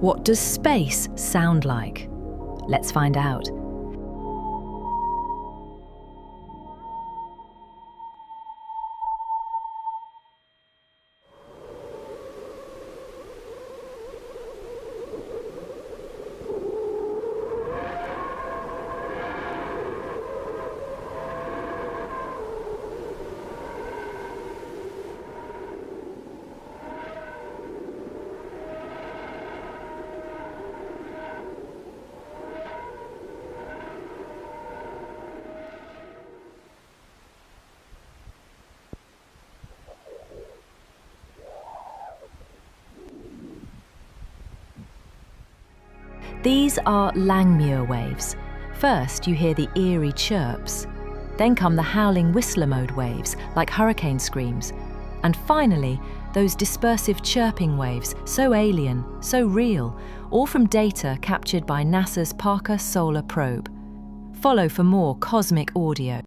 What does space sound like? Let's find out. These are Langmuir waves. First, you hear the eerie chirps. Then come the howling whistler mode waves, like hurricane screams. And finally, those dispersive chirping waves, so alien, so real, all from data captured by NASA's Parker Solar Probe. Follow for more cosmic audio.